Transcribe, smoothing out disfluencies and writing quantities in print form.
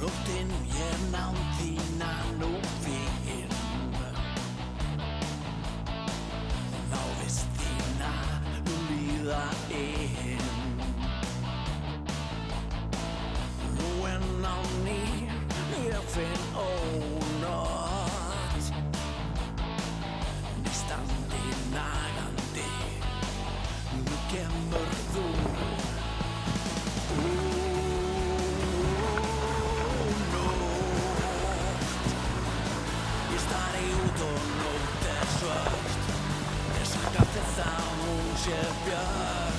Nóttin ég nám þína nú fyrr Návist þína nú líða inn Nú á ný ég finn ónot Nístandi nagandi Nú kemur þú Ég stari út og nótt svört Ég sakka þess að hún sé björt